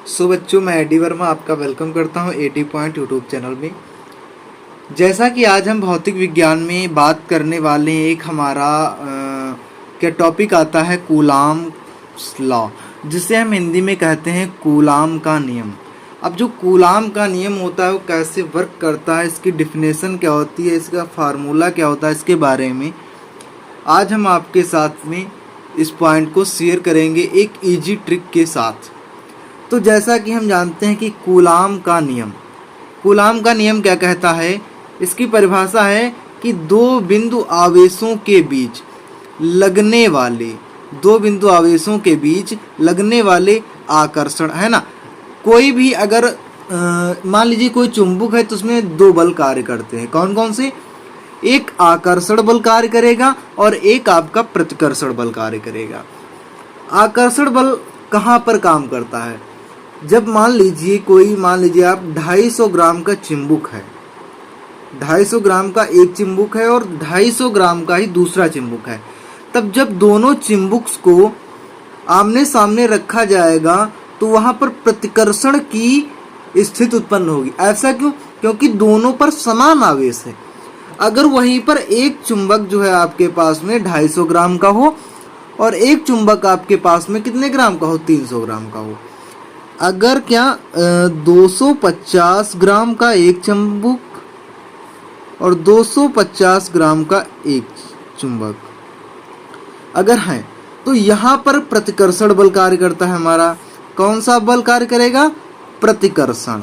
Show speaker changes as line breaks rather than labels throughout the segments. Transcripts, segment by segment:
सो बच्चों, मैं एडी वर्मा आपका वेलकम करता हूं एडी पॉइंट यूट्यूब चैनल में। जैसा कि आज हम भौतिक विज्ञान में बात करने वाले हैं, एक हमारा क्या टॉपिक आता है कूलाम्स लॉ, जिसे हम हिंदी में कहते हैं कूलाम का नियम। अब जो कूलाम का नियम होता है वो कैसे वर्क करता है, इसकी डिफिनेशन क्या होती है, इसका फार्मूला क्या होता है, इसके बारे में आज हम आपके साथ में इस पॉइंट को शेयर करेंगे एक ईजी ट्रिक के साथ। तो जैसा कि हम जानते हैं कि कूलाम का नियम क्या कहता है, इसकी परिभाषा है कि दो बिंदु आवेशों के बीच लगने वाले आकर्षण, है ना। कोई भी अगर मान लीजिए कोई चुंबक है तो उसमें दो बल कार्य करते हैं। कौन कौन से? एक आकर्षण बल कार्य करेगा और एक आपका प्रतिकर्षण बल कार्य करेगा। आकर्षण बल कहाँ पर काम करता है? जब मान लीजिए आप 250 ग्राम का चिंबुक है, 250 ग्राम का एक चिंबुक है और 250 ग्राम का ही दूसरा चिंबुक है। तब जब दोनों चिंबुक्स को आमने सामने रखा जाएगा तो वहां पर प्रतिकर्षण की स्थिति उत्पन्न होगी। ऐसा क्यों? क्योंकि दोनों पर समान आवेश है। अगर वहीं पर एक चुंबक जो है आपके पास में 250 ग्राम का हो और एक चुंबक आपके पास में कितने ग्राम का हो? 300 ग्राम का हो। अगर 250 ग्राम का एक चुंबक और 250 ग्राम का एक चुंबक अगर है तो यहाँ पर प्रतिकर्षण बल कार्य करता है हमारा। कौन सा बल कार्य करेगा? प्रतिकर्षण।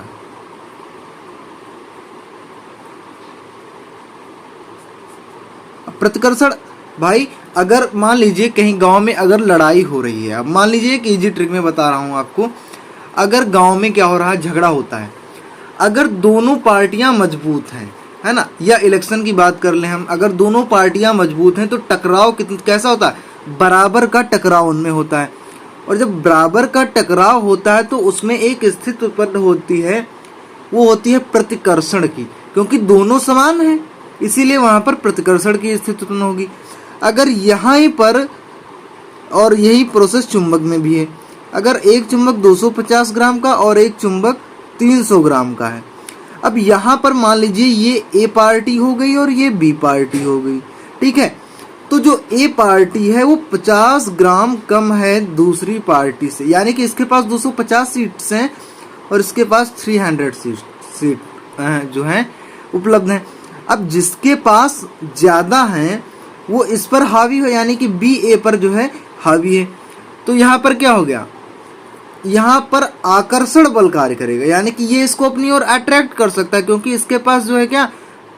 प्रतिकर्षण भाई, अगर मान लीजिए कहीं गांव में अगर लड़ाई हो रही है, अब मान लीजिए एक इजी ट्रिक में बता रहा हूं आपको। अगर गांव में क्या हो रहा है, झगड़ा होता है, अगर दोनों पार्टियां मजबूत हैं, है ना, या इलेक्शन की बात कर लें हम, अगर दोनों पार्टियां मजबूत हैं तो टकराव कैसा होता है? बराबर का टकराव उनमें होता है। और जब बराबर का टकराव होता है तो उसमें एक स्थिति उत्पन्न होती है, वो होती है प्रतिकर्षण की, क्योंकि दोनों समान हैं, इसीलिए वहां पर प्रतिकर्षण की स्थिति उत्पन्न होगी। अगर यहाँ पर, और यही प्रोसेस चुंबक में भी है, अगर एक चुंबक 250 ग्राम का और एक चुंबक 300 ग्राम का है, अब यहाँ पर मान लीजिए ये ए पार्टी हो गई और ये बी पार्टी हो गई, ठीक है। तो जो ए पार्टी है वो 50 ग्राम कम है दूसरी पार्टी से, यानी कि इसके पास 250 सीट्स हैं और इसके पास 300 सीट जो हैं उपलब्ध हैं। अब जिसके पास ज़्यादा हैं वो इस पर हावी हो, यानी कि बी ए पर जो है हावी है। तो यहाँ पर क्या हो गया? यहाँ पर आकर्षण बल कार्य करेगा, यानी कि ये इसको अपनी ओर अट्रैक्ट कर सकता है, क्योंकि इसके पास जो है क्या,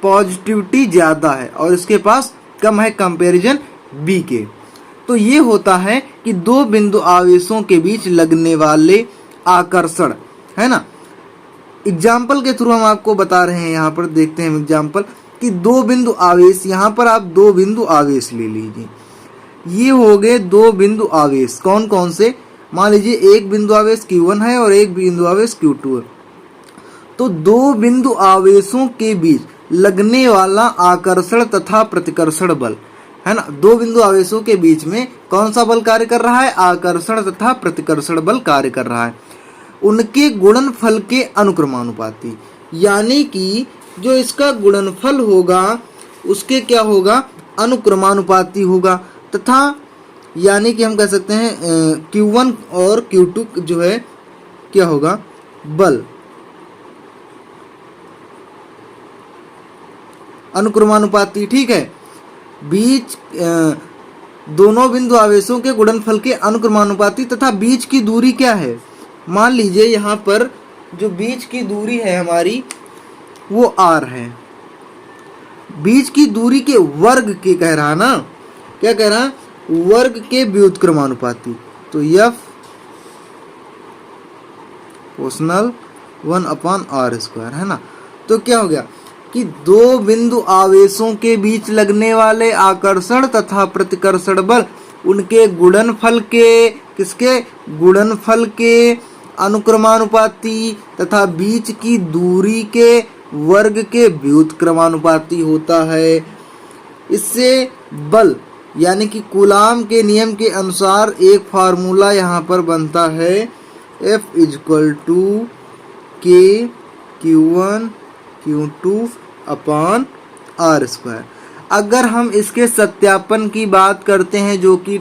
पॉजिटिविटी ज़्यादा है और इसके पास कम है कंपैरिजन बी के। तो ये होता है कि दो बिंदु आवेशों के बीच लगने वाले आकर्षण, है ना। एग्जाम्पल के थ्रू हम आपको बता रहे हैं, यहाँ पर देखते हैं एग्जाम्पल कि दो बिंदु आवेश, यहाँ पर आप दो बिंदु आवेश ले लीजिए। ये हो गए दो बिंदु आवेश। कौन कौन से? मान लीजिए एक बिंदु आवेश Q1 है और एक बिंदु आवेश Q2 है। तो दो बिंदु आवेशों के बीच लगने वाला आकर्षण तथा प्रतिकर्षण बल, है ना। दो बिंदु आवेशों के बीच में कौन सा बल कार्य कर रहा है? आकर्षण तथा प्रतिकर्षण बल कार्य कर रहा है। उनके गुणनफल के अनुक्रमानुपाती, यानी कि जो इसका गुणनफल होगा उसके क्या होगा? अनुक्रमानुपाती होगा। तथा यानी कि हम कह सकते हैं Q1 और Q2 जो है क्या होगा? बल अनुक्रमानुपाती, ठीक है। बीच दोनों बिंदु आवेशों के गुणनफल के अनुक्रमानुपाती तथा बीच की दूरी क्या है? मान लीजिए यहाँ पर जो बीच की दूरी है हमारी वो r है। बीच की दूरी के वर्ग के कह रहा ना, क्या कह रहा? वर्ग के व्युत्क्रमानुपाती। तो F प्रोपोर्शनल 1/r², है ना। तो क्या हो गया कि दो बिंदु आवेशों के बीच लगने वाले आकर्षण तथा प्रतिकर्षण बल उनके गुणनफल के, किसके? गुणनफल के अनुक्रमानुपाती तथा बीच की दूरी के वर्ग के व्युत्क्रमानुपाती होता है। इससे बल यानी कि कूलाम के नियम के अनुसार एक फार्मूला यहाँ पर बनता है F इजक्वल टू के Q1 Q2 upon are square. अगर हम इसके सत्यापन की बात करते हैं जो कि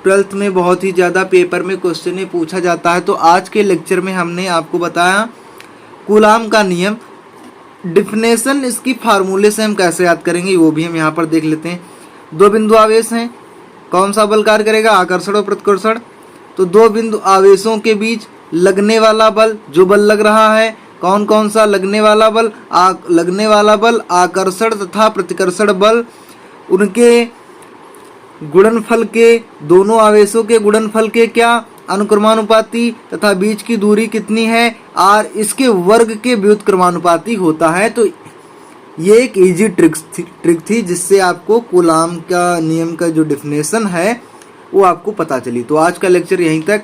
ट्वेल्थ में बहुत ही ज़्यादा पेपर में क्वेश्चन में पूछा जाता है, तो आज के लेक्चर में हमने आपको बताया कूलाम का नियम। डिफिनेशन इसकी फार्मूले से हम कैसे याद करेंगे वो भी हम यहाँ पर देख लेते हैं। दो बिंदु आवेश हैं, कौन सा बल कार्य करेगा, आकर्षण और प्रतिकर्षण। तो दो बिंदु आवेशों के बीच लगने वाला बल, जो बल लग रहा है कौन कौन सा लगने वाला बल, आकर्षण तथा प्रतिकर्षण बल, उनके गुणनफल के, दोनों आवेशों के गुणनफल के क्या अनुक्रमानुपाती तथा बीच की दूरी कितनी है और इसके वर्ग के व्युत्क्रमानुपाती होता है। तो ये एक इजी ट्रिक थी जिससे आपको कूलाम का नियम का जो डेफिनेशन है वो आपको पता चली। तो आज का लेक्चर यहीं तक।